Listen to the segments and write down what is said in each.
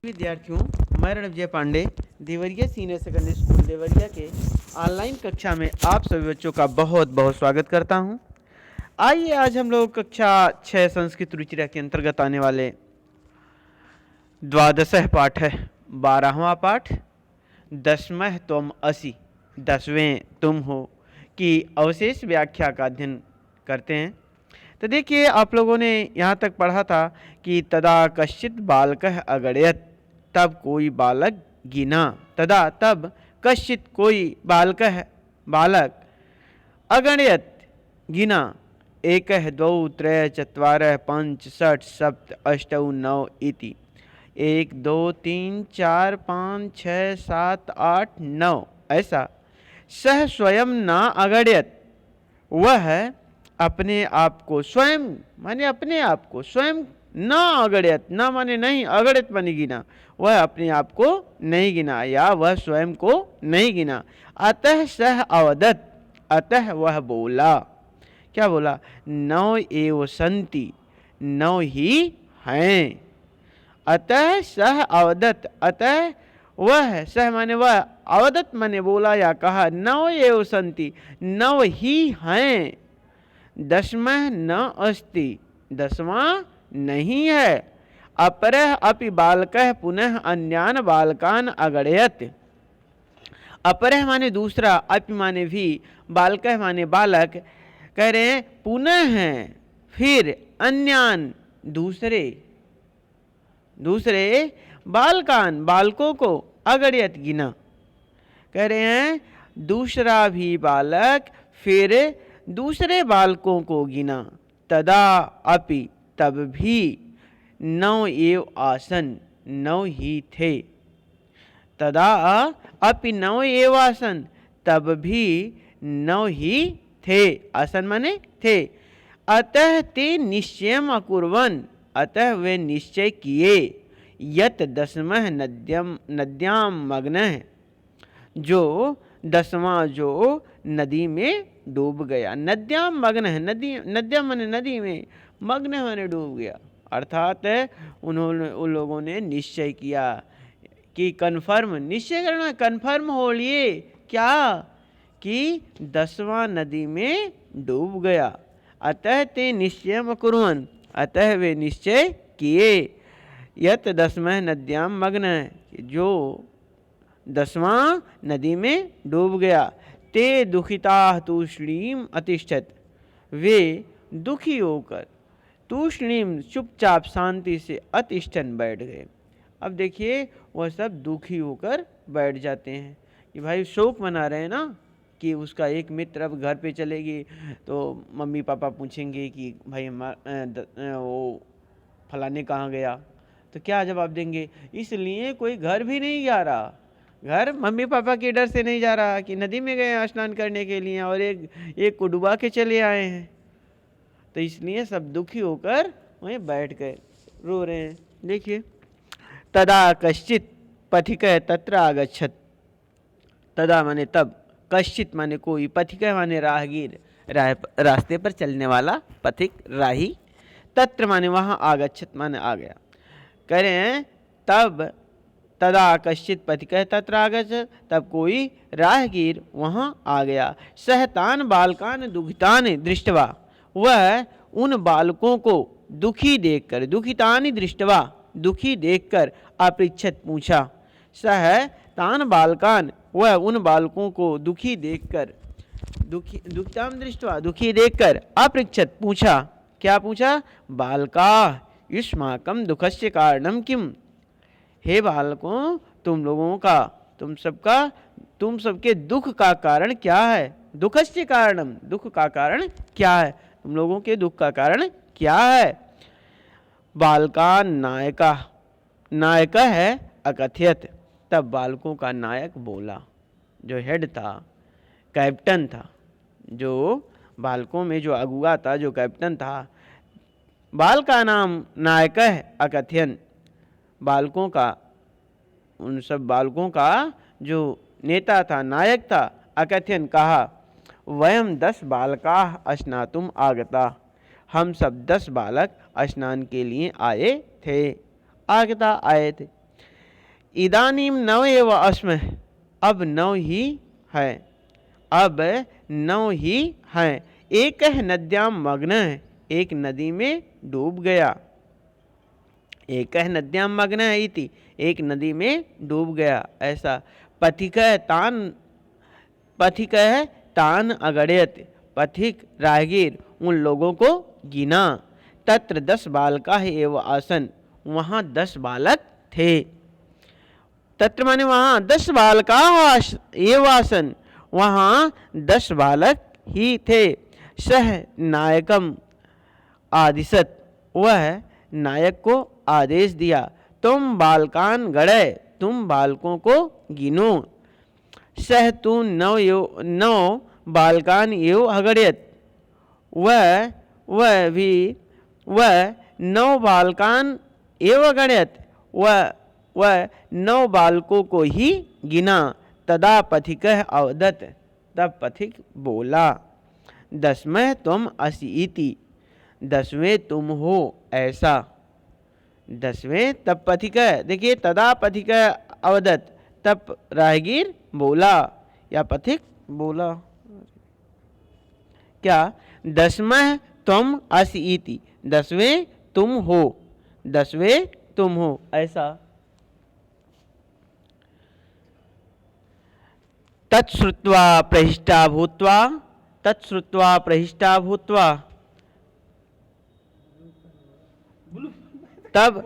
विद्यार्थियों, मैं Ranvijay Pandey Deoria senior secondary school Deoria के ऑनलाइन कक्षा में आप सभी बच्चों का बहुत बहुत स्वागत करता हूं। आइए आज हम लोग कक्षा 6 संस्कृत रुचिरा के अंतर्गत आने वाले द्वादशः पाठ है 12वां पाठ दशमः त्वम असि, 10वें तुम हो की अवशेष व्याख्या का अध्ययन करते हैं। तो देखिए, आप लोगों ने यहाँ तक पढ़ा था कि तदा कश्चित बालकः अगणयत्, तब कोई बालक गिना। तदा तब कश्चित कोई बालक अगणयत् गिना। एकः द्वौ त्रय चत्वारः पंच षट् सप्त अष्टौ नौ इति। 1 2 3 4 5 6 7 8 9 ऐसा। सह स्वयं न अगणयत्, वह अपने आप को स्वयं माने अपने आप को स्वयं न अगणयत, न माने नहीं, अगणित माने गिना, वह अपने आप को नहीं गिना या वह स्वयं को नहीं गिना। अतः सह अवदत्, अतः वह बोला, क्या बोला? नौ एव सन्ति, नौ ही हैं। अतः सह अवदत्, अतः वह, सह माने वह, अवदत् माने बोला या कहा, नौ एव सन्ति, नौ ही हैं। दशमः न अस्ति, 10वां नहीं है। अपरः अपि बालकः पुनः अन्यान बालकान अगणयत्। अपरः माने दूसरा, अपि माने भी, बालकः माने बालक, कह रहे हैं पुनः हैं, फिर अन्यान दूसरे बालकान बालकों को अगणयत् गिना। कह रहे हैं दूसरा भी बालक फिर दूसरे बालकों को गिना। तदा अपि, तब भी, 9 एव आसन, 9 ही थे। तदा अपि 9 एव आसन, तब भी 9 ही थे। आसन माने थे। अतः ते निश्चयम् अकुर्वन्, अतः वे निश्चय किए, यत 10मः नद्यां मग्नः, जो 10वां जो नदी में डूब गया। नद्यां मग्न है, नद्यां माने नदी में, मग्न माने डूब गया। अर्थात उन लोगों ने निश्चय किया कि कन्फर्म, निश्चय करना, कन्फर्म हो लिए क्या कि 10वां नदी में डूब गया। अतः ते निश्चयम् अकुर्वन्, अतः वे निश्चय किए, यत 10मः नद्यां मग्न, जो 10वां नदी में डूब गया। ते दुखिताः तूष्णीम अतिष्ठत्, वे दुखी होकर तूष्णीम चुपचाप शांति से अतिष्ठन बैठ गए। अब देखिए, वह सब दुखी होकर बैठ जाते हैं कि भाई शोक मना रहे हैं ना कि उसका एक मित्र अब घर पे चलेगी, तो मम्मी पापा पूछेंगे कि भाई वो फलाने कहाँ गया, तो क्या जवाब देंगे? इसलिए कोई घर भी नहीं जा रहा, घर मम्मी पापा के डर से नहीं जा रहा कि नदी में गए स्नान करने के लिए और एक को डुबा के चले आए हैं, तो इसलिए सब दुखी होकर वहीं बैठ गए, रो रहे हैं। देखिए, तदा कश्चित पथिकः तत्र आगच्छत्, तदा माने तब, कश्चित माने कोई, पथिकः माने राहगीर, रास्ते पर चलने वाला पथिक, राही, तत्र माने वहाँ, आगच्छत् माने आ गया। कह रहे हैं तब, तदा कश्चित पथिकः तत्र आगच्छत्, तब कोई राहगीर वहाँ आ गया। सह तान बालकान दुखितान दृष्ट्वा, वह उन बालकों को दुखी देखकर, दुखितानि दृष्ट्वा, दुखी देखकर, अपृच्छत् पूछा। सह तान बालकान, वह उन बालकों को दुखी देखकर, दुखिताम दृष्ट्वा, दुखी देखकर, अपृच्छत् पूछा। क्या पूछा? बालका युष्माकं दुःखस्य कारणं किम, हे बालकों, तुम लोगों का, तुम सबके दुख का कारण क्या है? दुःखस्य कारणम, दुख का कारण क्या है? तुम लोगों के दुख का कारण क्या है? बालका नायका, नायक है अकथयत, तब बालकों का नायक बोला, जो हेड था, कैप्टन था, जो बालकों में जो अगुआ था, जो कैप्टन था, बाल का नाम नायक है अकथयन, बालकों का, उन सब बालकों का जो नेता था, नायक था, अकथयन कहा, वयम 10 बालकाः स्नातुम आगता, हम सब 10 बालक स्नान के लिए आए थे, आगता आए थे। इदानीं नव एव अस्मः, अब नौ ही है, अब नौ ही है। एक नद्यां मग्नः, एक नदी में डूब गया। एक नद्यां मग्नः इति, एक नदी में डूब गया, ऐसा। पथिकः तान अगण्यत, पथिक राहगीर उन लोगों को गिना। तत्र 10 बालकाः एव आसन, वहाँ 10 बालक थे। तत्र माने वहाँ 10 बालकाः एव आसन, वहाँ 10 बालक ही थे। सह नायकम आदिशत, वह नायक को आदेश दिया। तुम बालकान गणय, तुम बालकों को गिनो। सह तू नौ बालकान एव अगण्यत, वह 9 बालकान एव अगण्यत, वह 9 बालकों को ही गिना। तदा पथिकः अवदत्, तब पथिक बोला। 10वें तुम असि इति, 10वें तुम हो, ऐसा। 10वें तब पथिक, देखिए तदा पथिक अवदत्, तब राहगीर बोला या पथिक बोला। क्या? 10वें तुम असि इति, 10वें तुम हो, 10वें तुम हो, ऐसा। तत्श्रुत्वा प्रहिष्टा भूत्वा, तत्श्रुत्वा प्रहिष्टा भूत्वा, तब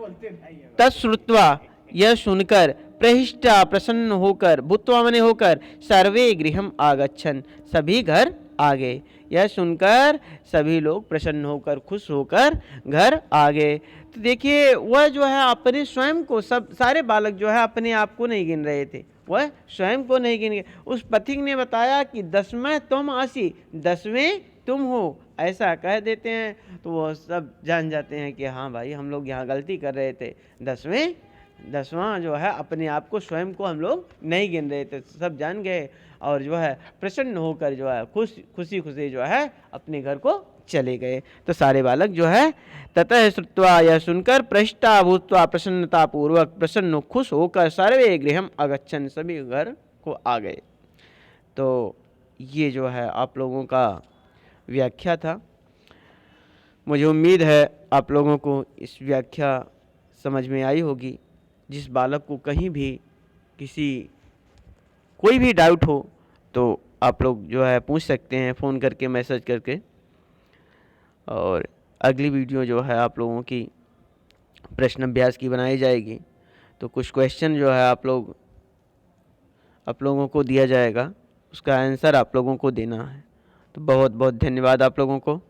तत्श्रुत्वा यह सुनकर, प्रहिष्टा प्रसन्न होकर, भूत्वा माने होकर, सर्वे गृहम आगच्छन्, सभी घर आ गए। यह सुनकर सभी लोग प्रसन्न होकर, खुश होकर घर आ गए। तो देखिए वह जो है अपने स्वयं को, सब सारे बालक जो है अपने आप को नहीं गिन रहे थे, वह स्वयं को नहीं गिन गए। उस पथिक ने बताया कि 10वें तुम आसी, 10वें तुम हो, ऐसा कह देते हैं तो वो सब जान जाते हैं कि हाँ भाई हम लोग यहाँ गलती कर रहे थे। 10वां जो है अपने आप को, स्वयं को हम लोग नहीं गिन रहे थे, सब जान गए और जो है प्रसन्न होकर जो है खुशी खुशी जो है अपने घर को चले गए। तो सारे बालक जो है ततः श्रुत्वा, यह सुनकर, प्रहिष्टा भूत्वा प्रसन्नता पूर्वक, प्रसन्न खुश होकर, सर्वे गृहम अगच्छन्, सभी घर को आ गए। तो ये जो है आप लोगों का व्याख्या था। मुझे उम्मीद है आप लोगों को इस व्याख्या समझ में आई होगी। जिस बालक को कहीं भी कोई भी डाउट हो तो आप लोग जो है पूछ सकते हैं फ़ोन करके, मैसेज करके। और अगली वीडियो जो है आप लोगों की प्रश्न अभ्यास की बनाई जाएगी। तो कुछ क्वेश्चन जो है आप लोगों को दिया जाएगा, उसका आंसर आप लोगों को देना है। तो बहुत बहुत धन्यवाद आप लोगों को।